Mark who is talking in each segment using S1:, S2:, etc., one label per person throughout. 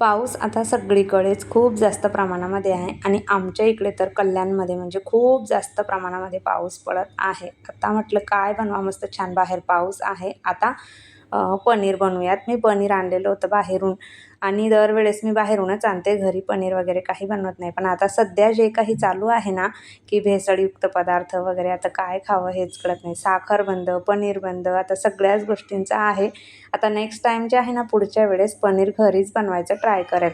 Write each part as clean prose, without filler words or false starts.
S1: पाऊस आता सगळीकडेच खूप जास्त प्रमाणामध्ये आहे आणि आमच्या इकडे तर कल्याणमध्ये म्हणजे खूप जास्त प्रमाणामध्ये पाऊस पडत आहे. आता म्हटलं काय बनवा मस्त छान बाहेर पाऊस आहे. आता पनीर बनवूयात. मी पनीर आणलेलं होतं बाहेरून आणि दरवेळेस मी बाहेरूनच आणते. घरी पनीर वगैरे काही बनवत नाही. पण आता सध्या जे काही चालू आहे ना, की भेसळयुक्त पदार्थ वगैरे आता काय खावं हेच कळत नाही. साखर बंद, पनीर बंद, आता सगळ्याच गोष्टींचं आहे. आता नेक्स्ट टाईम जे आहे ना, पुढच्या वेळेस पनीर घरीच बनवायचं ट्राय करेल.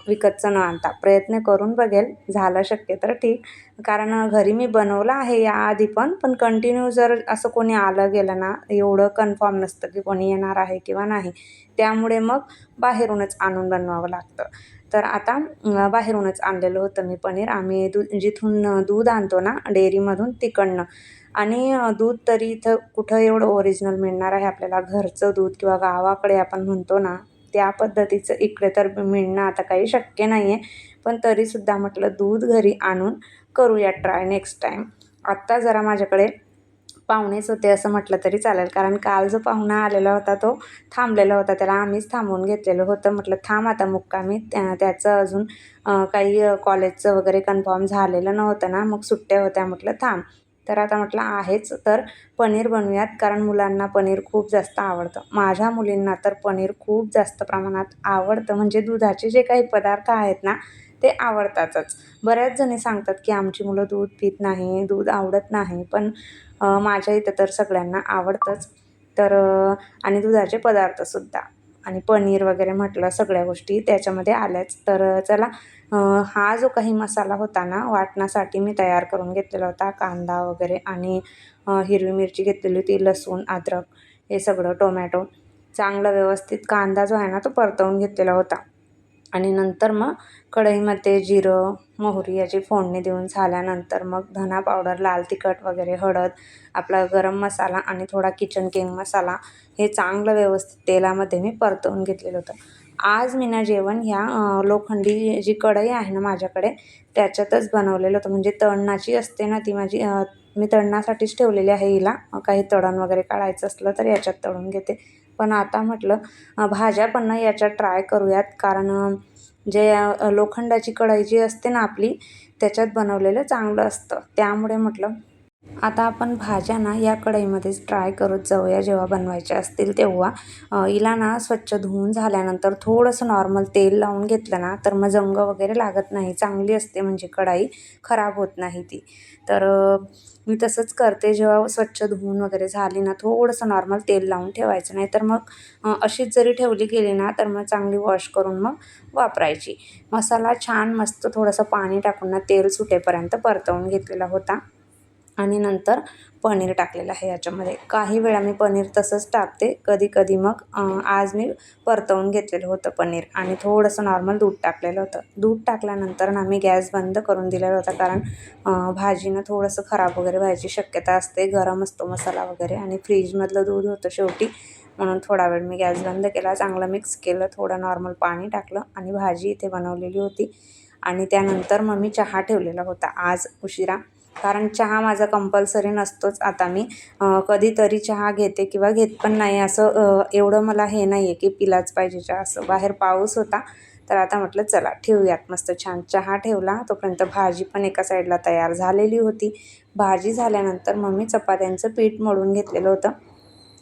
S1: विकतचं न आणता प्रयत्न करून बघेल. झालं शक्य तर ठीक. कारण घरी मी बनवलं आहे याआधी पण कंटिन्यू जर असं कोणी आलं गेलं ना, एवढं कन्फर्म नसतं की कोणी येणार आहे किंवा नाही. त्यामुळे मग बाहेरूनच आणून बनवावं लागतं. तर आता बाहेरूनच आणलेलं होतं मी पनीर. आम्ही जिथून दूध आणतो ना डेअरीमधून तिकडनं. आणि दूध तरी इथं कुठं एवढं ओरिजिनल मिळणार आहे आपल्याला. घरचं दूध किंवा गावाकडे आपण म्हणतो ना, त्या पद्धतीचं इकडे तर मिळणं आता काही शक्य नाही आहे. पण तरीसुद्धा म्हटलं दूध घरी आणून करूया ट्राय नेक्स्ट टाईम. आत्ता जरा माझ्याकडे पाहुणेच होते असं म्हटलं तरी चालेल. कारण काल जो पाहुणा आलेला होता तो थांबलेला होता. त्याला आम्हीच थांबवून घेतलेलं होतं. म्हटलं थांब आता मुक्कामी. त्याचं अजून काही कॉलेजचं वगैरे कन्फर्म झालेलं नव्हतं ना, मग सुट्ट्या होत्या. म्हटलं थांब. तर आता म्हटलं आहेच तर पनीर बनवूयात. कारण मुलांना पनीर खूप जास्त आवडतं. माझ्या मुलींना तर पनीर खूप जास्त प्रमाणात आवडतं. म्हणजे दुधाचे जे काही पदार्थ आहेत ना, ते आवडतातच. बऱ्याच जणी सांगतात की आमची मुलं दूध पीत नाही, दूध आवडत नाही. पण माझ्या इथं तर सगळ्यांना आवडतंच. तर आणि दुधाचे पदार्थसुद्धा आणि पनीर वगैरे म्हटलं सगळ्या गोष्टी त्याच्यामध्ये आल्याच. तर चला हा जो काही मसाला होता ना वाटण्यासाठी मी तयार करून घेतलेला होता. कांदा वगैरे आणि हिरवी मिरची घेतलेली होती, लसूण, अद्रक हे सगळं, टोमॅटो चांगलं व्यवस्थित कांदा जो आहे ना तो परतवून घेतलेला होता. आणि नंतर मग कढईमध्ये जिरं, मोहरी याची फोडणी देऊन झाल्यानंतर मग धना पावडर, लाल तिखट वगैरे, हळद, आपला गरम मसाला आणि थोडा किचन किंग मसाला हे चांगलं व्यवस्थित तेलामध्ये मी परतवून घेतलेलं होतं. आज मी ना जेवण ह्या लोखंडी जी कढई आहे ना माझ्याकडे त्याच्यातच बनवलेलं होतं. म्हणजे तळणाची असते ना ती माझी, मी तळणासाठीच ठेवलेली आहे हिला. काही तळण वगैरे काढायचं असलं तर याच्यात तळून घेते. पण आता म्हटलं भाज्या पण ना याच्यात ट्राय करूयात. कारण जे लोखंडाची कढई जी असते ना आपली त्याच्यात बनवलेलं चांगलं असतं. त्यामुळे म्हटलं आता आपण भाज्या ना या कढईमध्येच ट्राय करत जाऊया. जेव्हा बनवायच्या असतील तेव्हा हिला ना स्वच्छ धुवून झाल्यानंतर थोडंसं नॉर्मल तेल लावून घेतलं ना तर मग जंग वगैरे लागत नाही. चांगली असते म्हणजे कढई खराब होत नाही ती. तर मी तसंच करते. जेव्हा स्वच्छ धुवून वगैरे झाली ना थोडंसं नॉर्मल तेल लावून ठेवायचं. नाही तर मग अशीच जरी ठेवली गेली ना तर मग चांगली वॉश करून मग वापरायची. मसाला छान मस्त थोडंसं पाणी टाकून ना तेल सुटेपर्यंत परतवून घेतलेला होता. आणि नंतर पनीर टाकलेलं आहे याच्यामध्ये. काही वेळा मी पनीर तसंच टाकते. कधी-कधी मग आज मी परतवून घेतलेलं होतं पनीर आणि थोडंसं नॉर्मल दूध टाकलेलं होतं. दूध टाकल्यानंतर ना मी गॅस बंद करून दिलेला होता. कारण भाजीनं थोडंसं खराब वगैरे व्हायची शक्यता असते. गरम असतो मसाला वगैरे आणि फ्रीजमधलं दूध होतं शेवटी. म्हणून थोडा वेळ मी गॅस बंद केला. चांगलं मिक्स केलं. थोडं नॉर्मल पाणी टाकलं आणि भाजी इथे बनवलेली होती. आणि त्यानंतर मग मी चहा ठेवलेला होता आज उशिरा. कारण चहा माझा कंपल्सरी नसतोच. आता मी कधीतरी चहा घेते किंवा घेत पण नाही. असं एवढं मला हे नाही आहे की पिलाच पाहिजे चहा असं. बाहेर पाऊस होता तर आता म्हटलं चला ठेवूयात. मस्त छान चहा ठेवला. तोपर्यंत भाजी पण एका साईडला तयार झालेली होती. भाजी झाल्यानंतर मग मी चपात्यांचं पीठ मळून घेतलेलं होतं.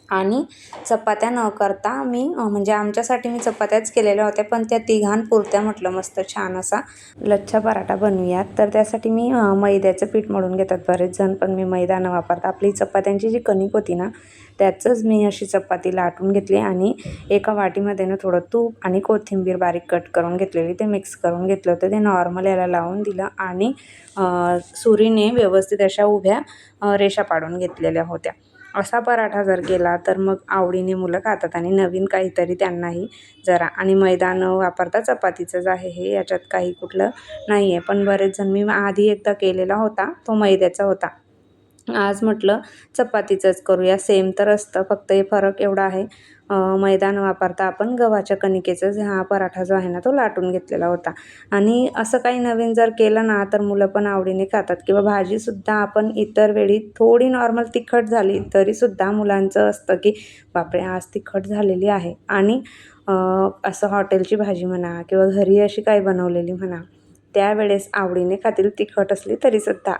S1: आणि चपात्या न करता मी म्हणजे आमच्यासाठी मी चपात्याच केलेल्या होत्या. पण त्या तिघांपुरत्या म्हटलं मस्त छान असा लच्छा पराठा बनवूयात. तर त्यासाठी मी मैद्याचं पीठ मळून घेतात बरेच जण. पण मी मैदा न वापरता आपली चपात्यांची जी कणिक होती ना त्याचंच मी अशी चपाती लाटून घेतली आणि एका वाटीमध्ये ना थोडं तूप आणि कोथिंबीर बारीक कट करून घेतलेली ते मिक्स करून घेतलं होतं. ते नॉर्मल याला लावून दिलं आणि सुरीने व्यवस्थित अशा उभ्या रेषा पाडून घेतलेल्या होत्या. असा पराठा जर केला तर मग आवडीने मुलं खातात आणि नवीन काहीतरी त्यांनाही जरा. आणि मैदा न वापरता चपातीचंच आहे हे, याच्यात काही कुठलं नाही आहे. पण बरेच जण, मी आधी एकदा केलेला होता तो मैद्याचा होता. आज म्हटलं चपातीचंच करूया. सेम तर असतं, फक्त हे फरक एवढा आहे मैदा न वापरता आपण गव्हाच्या कणिकेचाच हा पराठा जो आहे ना तो लाटून घेतलेला होता. आणि असं काही नवीन जर केलं ना तर मुलं पण आवडीने खातात. किंवा भाजीसुद्धा आपण इतर वेळी थोडी नॉर्मल तिखट झाली तरीसुद्धा मुलांचं असतं की बापरे आज तिखट झालेली आहे. आणि असं हॉटेलची भाजी म्हणा किंवा घरी अशी काही बनवलेली म्हणा, त्यावेळेस आवडीने खातील तिखट असली तरीसुद्धा.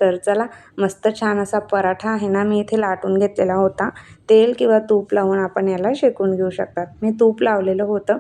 S1: तर चला, मस्त छान असा पराठा आहे ना, मी इथे लाटून घेतलेला होता. तेल किंवा तूप लावून आपण याला शेकून घेऊ शकतात. मी तूप लावलेलं होतं.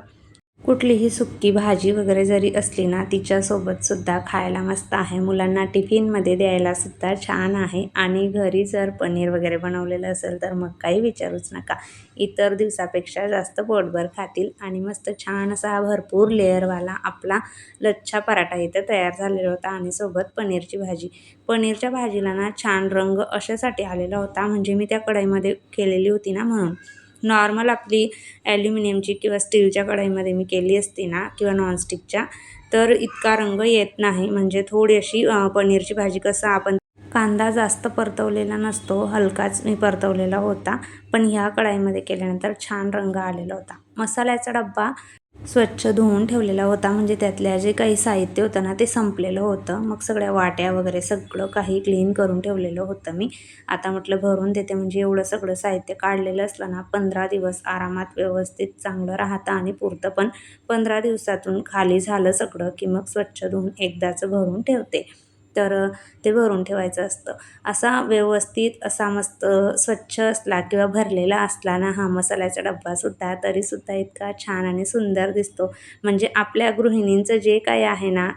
S1: कुठलीही सुक्की भाजी वगैरे जरी असली ना, तिच्यासोबतसुद्धा खायला मस्त आहे. मुलांना टिफिनमध्ये द्यायलासुद्धा छान आहे आणि घरी जर पनीर वगैरे बनवलेलं असेल तर मग काही विचारूच नका. इतर दिवसापेक्षा जास्त पोटभर खातील आणि मस्त छान असा भरपूर लेअरवाला आपला लच्छा पराठा इथं तयार झालेला होता आणि सोबत पनीरची भाजी. पनीरच्या भाजीला ना छान रंग अशासाठी आलेला होता, म्हणजे मी त्या कढईमध्ये केलेली होती ना म्हणून. नॉर्मल आपली ॲल्युमिनियमची किंवा स्टीलच्या कढईमध्ये मी केली असती ना किंवा नॉनस्टिकच्या, तर इतका रंग येत नाही. म्हणजे थोडी अशी पनीरची भाजी कसं आपण कांदा जास्त परतवलेला नसतो, हलकाच मी परतवलेला होता. पण ह्या कढईमध्ये केल्यानंतर छान रंग आलेला होता. मसाल्याचा डब्बा स्वच्छ धुवून ठेवलेला होता, म्हणजे त्यातल्या जे काही साहित्य होतं ना ते संपलेलं होतं. मग सगळ्या वाट्या वगैरे सगळं काही क्लीन करून ठेवलेलं होतं मी. आता म्हटलं भरून देते, म्हणजे एवढं सगळं साहित्य काढलेलं असलं ना 15 दिवस आरामात व्यवस्थित चांगलं राहतं आणि पुरतं पण. 15 दिवसातून खाली झालं सगळं की मग स्वच्छ धुवून एकदाचं भरून ठेवते. तर ते भरून ठेवायचं असतं. असा व्यवस्थित असा मस्त स्वच्छ असला किंवा भरलेला असला ना हा मसाल्याचा डब्बासुद्धा, तरीसुद्धा इतका छान आणि सुंदर दिसतो. म्हणजे आपल्या गृहिणींचं जे काही आहे ना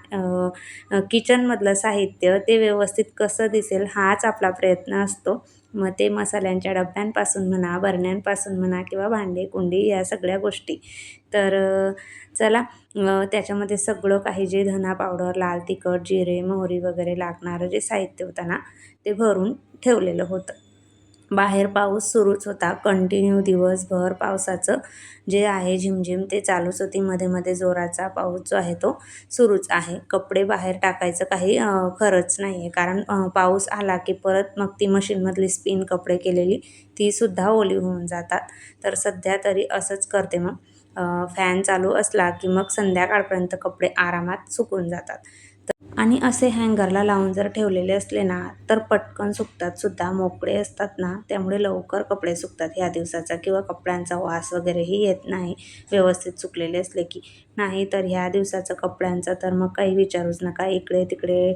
S1: किचनमधलं साहित्य ते व्यवस्थित कसं दिसेल हाच आपला प्रयत्न असतो. मग ते मसाल्यांच्या डब्यांपासून म्हणा, बरण्यांपासून म्हणा किंवा भांडी-कुंडी या सगळ्या गोष्टी. तर चला, त्याच्यामध्ये सगळं काही जे धना पावडर, लाल तिखट, जिरे, मोहरी वगैरे लागणारं जे साहित्य होतं ना ते भरून ठेवलेलं होतं. बाहेर पाऊस सुरूच होता. कंटिन्यू दिवसभर पावसाचं जे आहे झिमझिम ते चालूच होती. मध्ये-मध्ये जोराचा पाऊस जो आहे तो सुरूच आहे. कपडे बाहेर टाकायचं काही खरंच नाही आहे. कारण पाऊस आला की परत मग ती मशीनमधली स्पिन कपडे केलेली तीसुद्धा ओली होऊन जातात. तर सध्या तरी असंच करते मग. फॅन चालू असला की मग संध्याकाळपर्यंत कपडे आरामात सुकून जातात. आणि असे हँगरला लावून जर ठेवलेले असले ना तर पटकन सुकतात सुद्धा, मोकळे असतात ना त्यामुळे लवकर कपडे सुकतात ह्या दिवसाचा, किंवा कपड्यांचा वास वगैरेही येत नाही व्यवस्थित सुकलेले असले की. नाही तर ह्या दिवसाचं कपड्यांचं तर मग काही विचारूच नका. इकडे तिकडे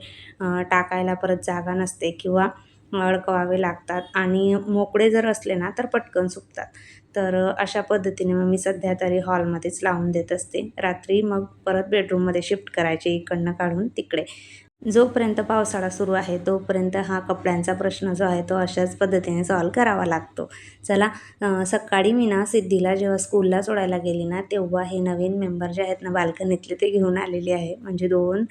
S1: टाकायला परत जागा नसते किंवा अडकवावे लागतात आणि मोकळे जर असले ना तर पटकन सुकतात. तर अशा पद्धतीने मग मी सध्या तरी हॉलमध्येच लावून देत असते. रात्री मग परत बेडरूममध्ये शिफ्ट करायचे इकडनं काढून तिकडे. जोपर्यंत पावसाळा सुरू आहे तोपर्यंत हा कपड्यांचा प्रश्न जो आहे तो अशाच पद्धतीने सॉल्व्ह करावा लागतो. चला, सकाळी मी ना सिद्धीला जेव्हा स्कूलला सोडायला गेली ना तेव्हा हे नवीन मेंबर जे आहेत ना बाल्कनीतले ते घेऊन आलेले आहे. म्हणजे 2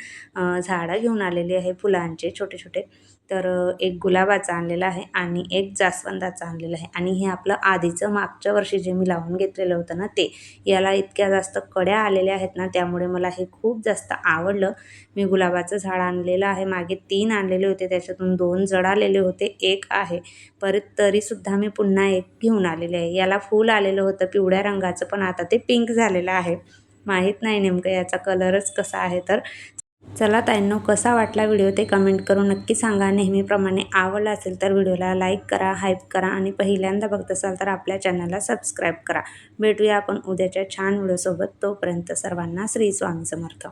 S1: झाडं घेऊन आलेली आहे फुलांचे छोटे-छोटे. तर एक गुलाबाचं आणलेलं आहे आणि एक जास्वंदाचं आणलेलं आहे आणि हे आपलं आधीचं मागच्या वर्षी जे मी लावून घेतलेलं होतं ना ते. याला इतक्या जास्त कड्या आलेल्या आहेत ना त्यामुळे मला हे खूप जास्त आवडलं. मी गुलाबाचं झाड आणलेलं आहे. मागे 3 आणलेले होते, त्याच्यातून 2 जळालेले होते, 1 आहे. परत तरीसुद्धा मी पुन्हा 1 घेऊन आलेले आहे. याला फूल आलेलं होतं पिवळ्या रंगाचं, पण आता ते पिंक झालेलं आहे. माहीत नाही नेमकं याचा कलरच कसा आहे तर. चला ताईंनो, कसा वाटला व्हिडिओ ते कमेंट करून नक्की सांगा. नेहमीप्रमाणे आवडला असेल तर व्हिडिओला लाईक करा, हाईप करा आणि पहिल्यांदा बघत असाल तर आपल्या चॅनलला सबस्क्राईब करा. भेटूया आपण उद्याच्या छान व्हिडिओसोबत. तोपर्यंत सर्वांना श्री स्वामी समर्थ.